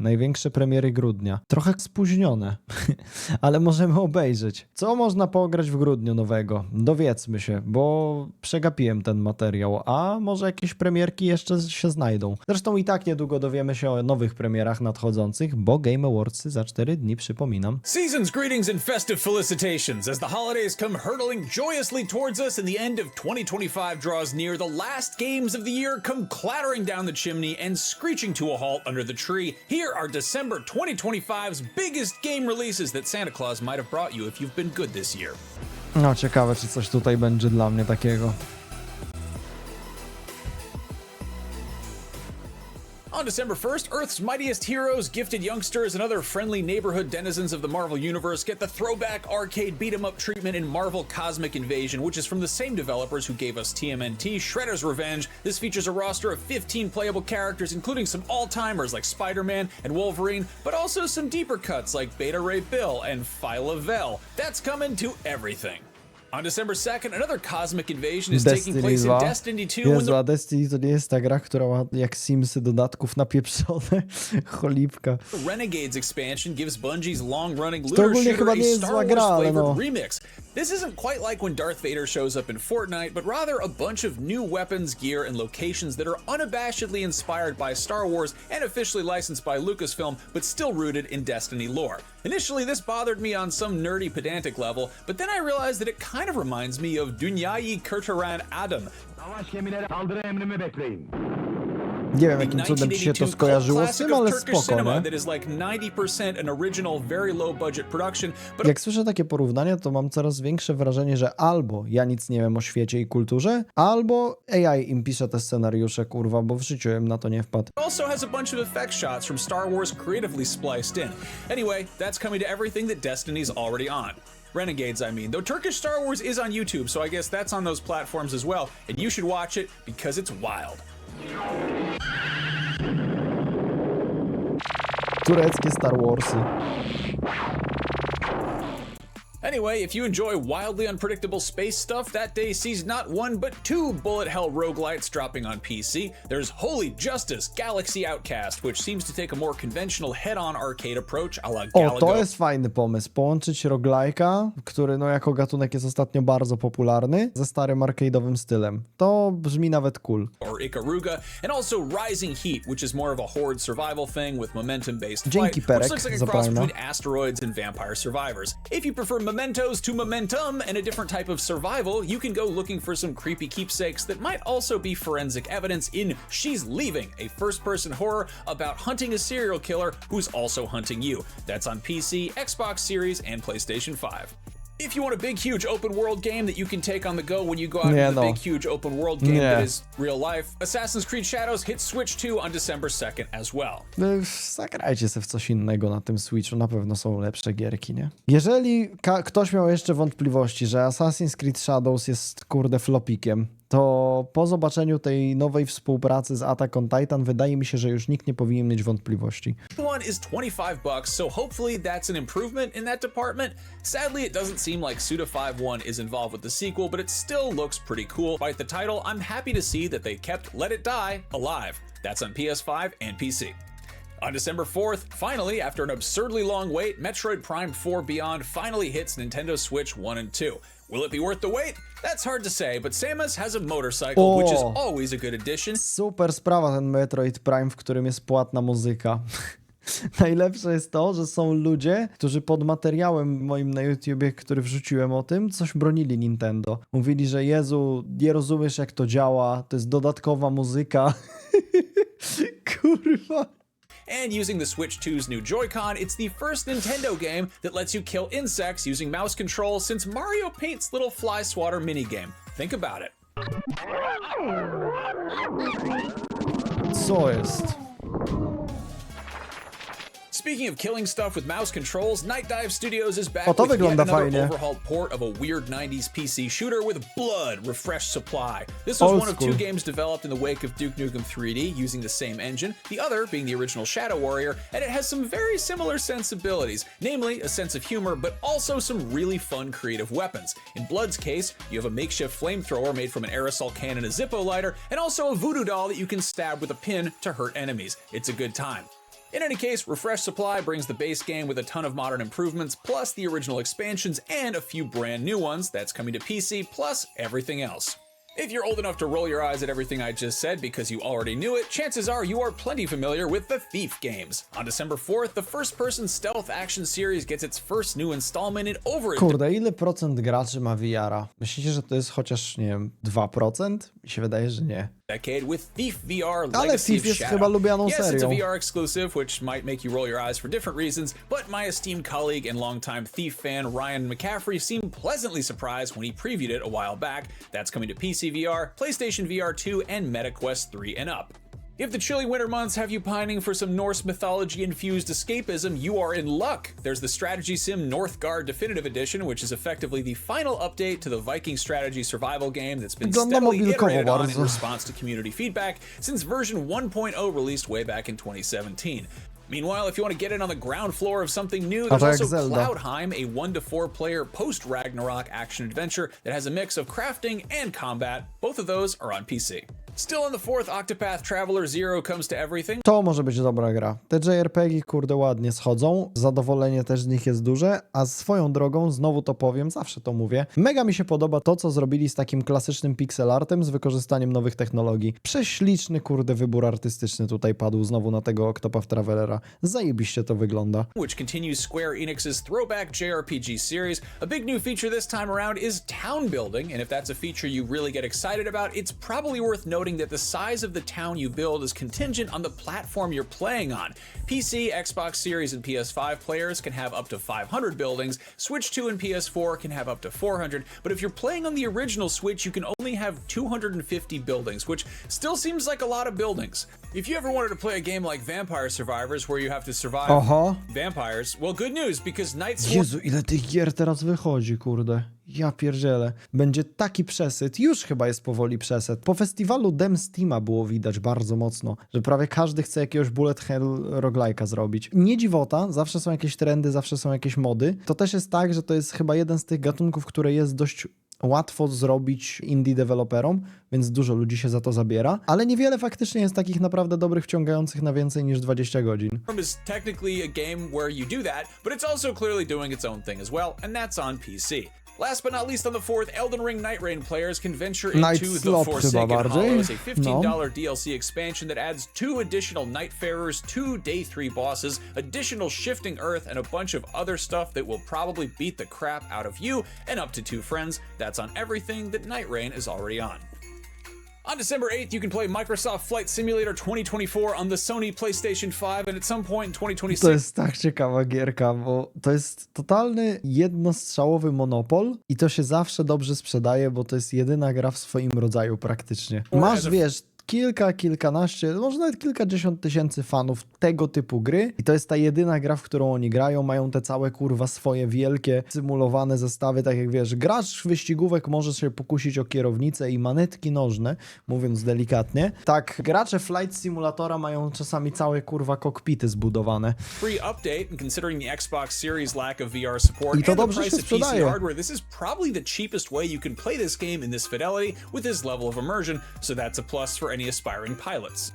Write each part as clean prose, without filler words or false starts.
Największe premiery grudnia. Trochę spóźnione, ale możemy obejrzeć. Co można pograć w grudniu nowego? Dowiedzmy się, bo przegapiłem ten materiał, a może jakieś premierki jeszcze się znajdą. Zresztą i tak niedługo dowiemy się o nowych premierach nadchodzących, bo Game Awardsy za 4 dni, przypominam. Season's greetings and festive felicitations as the holidays come hurtling joyously towards us and the end of 2025 draws near. The last games of the year come clattering down the chimney and screeching to a halt under the tree. Here are December 2025's biggest game releases that Santa Claus might have brought you if you've been good this year. No ciekawe, czy coś tutaj będzie dla mnie takiego. On December 1st, Earth's mightiest heroes, gifted youngsters, and other friendly neighborhood denizens of the Marvel Universe get the throwback arcade beat-em-up treatment in Marvel Cosmic Invasion, which is from the same developers who gave us TMNT Shredder's Revenge. This features a roster of 15 playable characters, including some all-timers like Spider-Man and Wolverine, but also some deeper cuts like Beta Ray Bill and Phyla Vel. That's coming to everything. On December 2nd, another cosmic invasion is taking place in Destiny 2. Jezu, a Destiny to nie jest ta gra, która ma jak Simsy dodatków napieprzone. Cholipka. The Renegades expansion gives Bungie's long-running To looter ogólnie shooter chyba a nie jest Star zła gra, ale Wars-flavored no. remix. This isn't quite like when Darth Vader shows up in Fortnite, but rather a bunch of new weapons, gear, and locations that are unabashedly inspired by Star Wars and officially licensed by Lucasfilm, but still rooted in Destiny lore. Initially, this bothered me on some nerdy, pedantic level, but then I realized that it kind of reminds me of NAJWIİKSZE Adam. Savaş gemileri saldırı emrimi bekleyin. Nie wiem, jakim cudem ci się to skojarzyło z tym, ale spoko, nie? That is like 90% an original, very low budget production, but Jak słyszę takie porównania, to mam coraz większe wrażenie, że albo ja nic nie wiem o świecie i kulturze, albo AI im pisze te scenariusze, kurwa, bo w życiu bym na to nie wpadł. also has a bunch of effect shots from Star Wars creatively spliced in. Anyway, that's coming to everything that Destiny's already on. Renegades, I mean. Though Turkish Star Wars is on YouTube, so I guess that's on those platforms as well, and you should watch it because it's wild. Tureckie Star Warsy. Anyway, if you enjoy wildly unpredictable space stuff, that day sees not one but two bullet hell roguelites dropping on PC. There's Holy Justice Galaxy Outcast, which seems to take a more conventional head-on arcade approach a la O, Galago. to jest fajny pomysł. Połączyć roguelike'a, który no jako gatunek jest ostatnio bardzo popularny, ze starym arcade'owym stylem. To brzmi nawet cool. Or Ikaruga, and also Rising Heat, which is more of a horde survival thing with momentum-based Dzięki, fight, Perek, which looks like a za cross Prima. between asteroids and vampire survivors. If you prefer mementos to momentum and a different type of survival, you can go looking for some creepy keepsakes that might also be forensic evidence in She's Leaving, a first-person horror about hunting a serial killer who's also hunting you. That's on PC, Xbox Series, and PlayStation 5. If you want a big, huge open world game that you can take on the go when you go out into the big, huge open world game that is real life, Assassin's Creed Shadows hits Switch 2 on December 2nd as well. No, zagrajcie sobie w coś innego na tym Switchu, na pewno są lepsze gierki, nie? Jeżeli ktoś miał jeszcze wątpliwości, że Assassin's Creed Shadows jest, kurde, flopikiem, to po zobaczeniu tej nowej współpracy z Attack on Titan wydaje mi się, że już nikt nie powinien mieć wątpliwości. One is $25, so hopefully that's an improvement in that department. Sadly, it doesn't seem like Suda51 is involved with the sequel, but it still looks pretty cool. Despite the title, I'm happy to see that they kept Let It Die alive. That's on PS5 and PC. On December 4th, finally, after an absurdly long wait, Metroid Prime 4 Beyond finally hits Nintendo Switch 1 and 2. Will it be worth the wait? That's hard to say, but Samus has a motorcycle, which is always a good addition. Super sprawa ten Metroid Prime, w którym jest płatna muzyka. Najlepsze jest to, że są ludzie, którzy pod materiałem moim na YouTubie, który wrzuciłem o tym, coś bronili Nintendo. Mówili, że Jezu, nie rozumiesz jak to działa, to jest dodatkowa muzyka. Kurwa. And using the Switch 2's new Joy-Con, it's the first Nintendo game that lets you kill insects using mouse control since Mario Paint's little fly swatter minigame. Think about it. Co jest? Speaking of killing stuff with mouse controls, Night Dive Studios is back O, to with yet wygląda another fajnie. overhauled port of a weird 90s PC shooter with blood refreshed supply. This was Old one of school. two games developed in the wake of Duke Nukem 3D using the same engine, the other being the original Shadow Warrior, and it has some very similar sensibilities, namely a sense of humor, but also some really fun creative weapons. In Blood's case, you have a makeshift flamethrower made from an aerosol can and a Zippo lighter, and also a voodoo doll that you can stab with a pin to hurt enemies. It's a good time. In any case, Refresh Supply brings the base game with a ton of modern improvements, plus the original expansions and a few brand new ones that's coming to PC, plus everything else. If you're old enough to roll your eyes at everything I just said because you already knew it, chances are you are plenty familiar with the Thief games. On December 4th, the first-person stealth action series gets its first new installment in over a Kurde, ile procent graczy ma VR-a? Myślicie, że to jest chociaż, nie wiem, 2%? Mi się wydaje, że nie. decade with Thief VR Ale Legacy Thief of jest Shadow. chyba lubianą Yes, it's a serią. VR exclusive, which might make you roll your eyes for different reasons, but my esteemed colleague and longtime Thief fan Ryan McCaffrey seemed pleasantly surprised when he previewed it a while back. That's coming to PC VR, PlayStation VR 2, and MetaQuest 3 and up. If the chilly winter months have you pining for some Norse mythology-infused escapism, you are in luck. There's the strategy sim Northgard Definitive Edition, which is effectively the final update to the Viking strategy survival game that's been Wygląda steadily mobilkowo iterated on in bardzo. response to community feedback since version 1.0 released way back in 2017. Meanwhile, if you want to get in on the ground floor of something new, there's to jak also Zelda. Cloudheim, a 1 to 4 player post-Ragnarok action adventure that has a mix of crafting and combat. Both of those are on PC. Still in the fourth, Octopath Traveler Zero comes to everything. To może być dobra gra. Te JRPG kurde ładnie schodzą, zadowolenie też z nich jest duże, a swoją drogą, znowu to powiem, zawsze to mówię, mega mi się podoba to, co zrobili z takim klasycznym pixelartem z wykorzystaniem nowych technologii. Prześliczny kurde wybór artystyczny tutaj padł znowu na tego Octopath Travelera. Zajebiście to wygląda. Which continues Square Enix's throwback JRPG series. A big new feature this time around is town building, and if that's a feature you really get excited about, it's probably worth noting that the size of the town you build is contingent on the platform you're playing on. PC, Xbox Series, and PS5 players can have up to 500 buildings, Switch 2 and PS4 can have up to 400, but if you're playing on the original Switch, you can only have 250 buildings, which still seems like a lot of buildings. If you ever wanted to play a game like Vampire Survivors, where you have to survive Oho. vampires, well, good news, because Night Swarm... Jezu, ile tych gier teraz wychodzi, kurde. Ja pierdzielę. Będzie taki przesyt. Już chyba jest powoli przesyt. Po festiwalu Dem Steama było widać bardzo mocno, że prawie każdy chce jakiegoś bullet hell roguelike'a zrobić. Nie dziwota, zawsze są jakieś trendy, zawsze są jakieś mody. To też jest tak, że to jest chyba jeden z tych gatunków, które jest dość łatwo zrobić indie deweloperom, więc dużo ludzi się za to zabiera, ale niewiele faktycznie jest takich naprawdę dobrych, wciągających na więcej niż 20 godzin. is technically a game where you do that, but it's also clearly doing its own thing as well, and that's on PC. Last but not least on the fourth, Elden Ring Night Rain players can venture Night into Slop The chyba Forsaken bardziej. Hollows, a $15 No. DLC expansion that adds 2 additional Nightfarers, 2 Day 3 bosses, additional Shifting Earth, and a bunch of other stuff that will probably beat the crap out of you and up to 2 friends. That's on everything that Night Rain is already on. On December 8th, you can play Microsoft Flight Simulator 2024 on the Sony PlayStation 5, and at some point in 2026... To jest tak ciekawa gierka, bo to jest totalny jednostrzałowy monopol i to się zawsze dobrze sprzedaje, bo to jest jedyna gra w swoim rodzaju praktycznie. Masz, wiesz, kilkanaście, może nawet kilkadziesiąt tysięcy fanów tego typu gry i to jest ta jedyna gra, w którą oni grają, mają te całe kurwa swoje wielkie symulowane zestawy, tak jak wiesz, gracz wyścigówek może się pokusić o kierownicę i manetki nożne, mówiąc delikatnie. Tak, gracze Flight Simulatora mają czasami całe kurwa kokpity zbudowane. Free update, and considering the Xbox Series lack of VR support I to and the dobrze price się of PC sprzedaje. hardware, this is probably the cheapest way you can play this game in this fidelity with this level of immersion, so that's a plus for any aspiring pilots.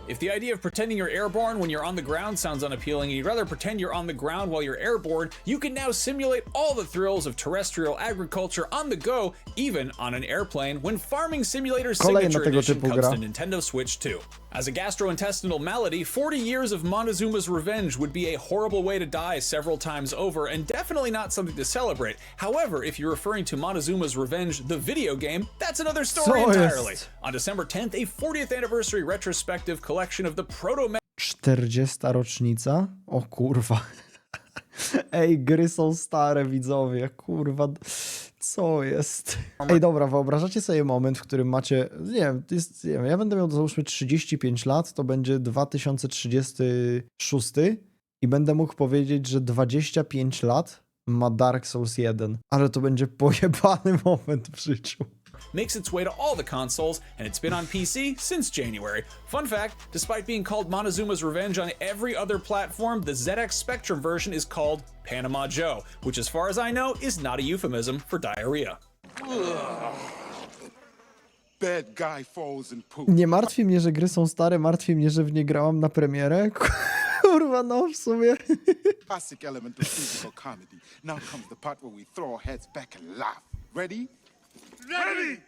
If the idea of pretending you're airborne when you're on the ground sounds unappealing and you'd rather pretend you're on the ground while you're airborne, you can now simulate all the thrills of terrestrial agriculture on the go, even on an airplane, when Farming Simulator Kolejna Signature tego Edition typu comes gra. to Nintendo Switch 2. As a gastrointestinal malady, 40 years of Montezuma's Revenge would be a horrible way to die several times over, and definitely not something to celebrate. However, if you're referring to Montezuma's Revenge, the video game, that's another story Co entirely. jest? On December 10th, a 40th anniversary retrospective collection of the proto 40. rocznica? O kurwa. Ej, gry są stare, widzowie, kurwa. Co jest? Ej, dobra, wyobrażacie sobie moment, w którym macie, nie wiem, nie wiem, ja będę miał załóżmy 35 lat, to będzie 2036 i będę mógł powiedzieć, że 25 lat ma Dark Souls 1, ale to będzie pojebany moment w życiu. makes its way to all the consoles, and it's been on PC since January. Fun fact, despite being called Montezuma's Revenge on every other platform, the ZX Spectrum version is called Panama Joe, which as far as I know is not a euphemism for diarrhea. bad guy falls in poop. Nie martwi mnie, że gry są stare, martwi mnie, że w nie grałam na premierę. Kurwa, no w sumie. Classic element of physical comedy. Now comes the part where we throw our heads back and laugh. Ready? Ready!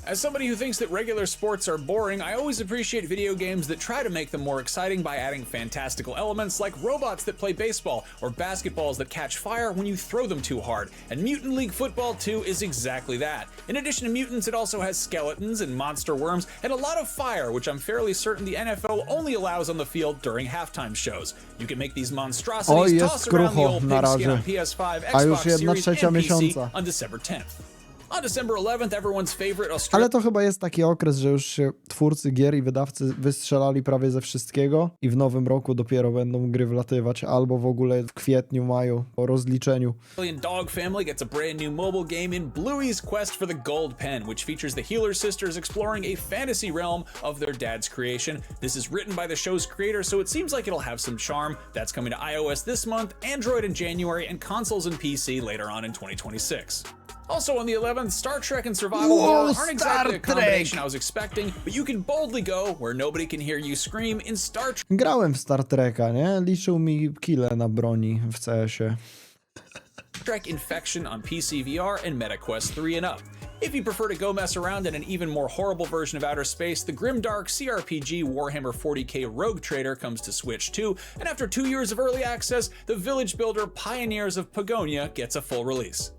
As somebody who thinks that regular sports are boring, I always appreciate video games that try to make them more exciting by adding fantastical elements like robots that play baseball or basketballs that catch fire when you throw them too hard. And Mutant League Football 2 is exactly that. In addition to mutants, it also has skeletons and monster worms and a lot of fire, which I'm fairly certain the NFL only allows on the field during halftime shows. You can make these monstrosities toss around the old pigskin on PS5, Xbox Series, and PC on December 10th. On December 11th, everyone's favorite Australian... Ale to chyba jest taki okres, że już się twórcy gier i wydawcy wystrzelali prawie ze wszystkiego i w nowym roku dopiero będą gry wlatywać, albo w ogóle w kwietniu, maju, po rozliczeniu. Dog family gets a brand new mobile game in Bluey's Quest for the Gold Pen, which features the Healer sisters exploring a fantasy realm of their dad's creation. This is written by the show's creator, so it seems like it'll have some charm. That's coming to iOS this month, Android in January, and consoles and PC later on in 2026. Also on the 11th, Star Trek and survival horror aren't exactly a combination I was expecting, but you can boldly go where nobody can hear you scream in Star Trek. Grałem w Star Treka, nie? Liczył mi kile na broni w CS-ie. Trek Infection on PC VR and MetaQuest 3 and up. If you prefer to go mess around in an even more horrible version of outer space, the grimdark CRPG Warhammer 40k Rogue Trader comes to Switch too, and after 2 years of early access, the village builder Pioneers of Pagonia gets a full release.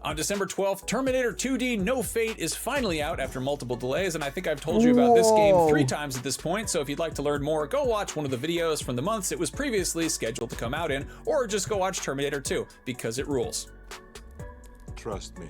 On December 12th, Terminator 2D No Fate is finally out after multiple delays, and I think I've told you about this game 3 times at this point, so if you'd like to learn more, go watch one of the videos from the months it was previously scheduled to come out in, or just go watch Terminator 2, because it rules. Trust me.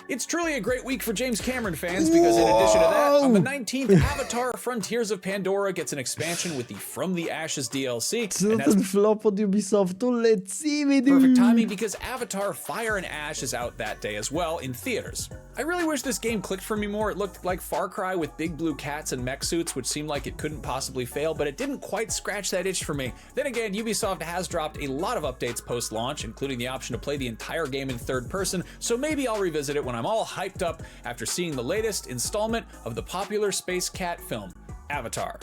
It's truly a great week for James Cameron fans because in addition to that, on the 19th, Avatar Frontiers of Pandora gets an expansion with the From the Ashes DLC. Co And that's ten flop od Ubisoftu? Lecimy, perfect timing because Avatar Fire and Ash is out that day as well in theaters. I really wish this game clicked for me more. It looked like Far Cry with big blue cats and mech suits, which seemed like it couldn't possibly fail, but it didn't quite scratch that itch for me. Then again, Ubisoft has dropped a lot of updates post-launch, including the option to play the entire game in third person, so maybe I'll revisit it when I'm all hyped up after seeing the latest installment of the popular space cat film, Avatar.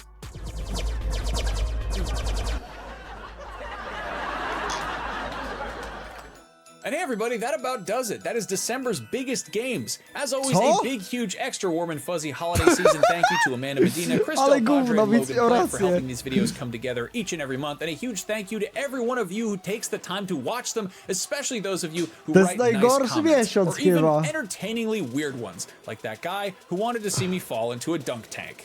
And hey everybody, that about does it. That is December's biggest games. As always, a big, huge, extra warm and fuzzy holiday season thank you to Amanda Medina, Crystal, Padre, and Logan Flint for helping these videos come together each and every month. And a huge thank you to every one of you who takes the time to watch them, especially those of you who write nice comments, or even entertainingly weird ones, like that guy who wanted to see me fall into a dunk tank.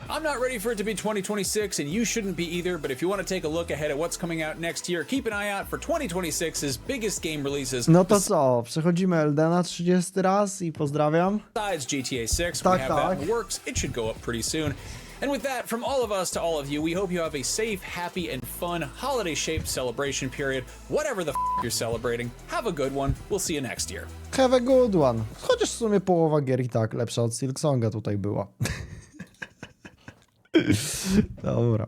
I'm not ready for it to be 2026, and you shouldn't be either, but if you want to take a look ahead at what's coming out next year, keep an eye out for 2026's biggest game releases. No to co, przechodzimy Eldena 30 raz i pozdrawiam. Besides GTA 6, we have that in the works. It should go up pretty soon. And with that, from all of us to all of you, we hope you have a safe, happy, and fun holiday-shaped celebration period. Whatever the you're celebrating, have a good one. We'll see you next year. Have a good one. Chociaż w sumie połowa gier i tak lepsza od Silksonga tutaj była. Dobra.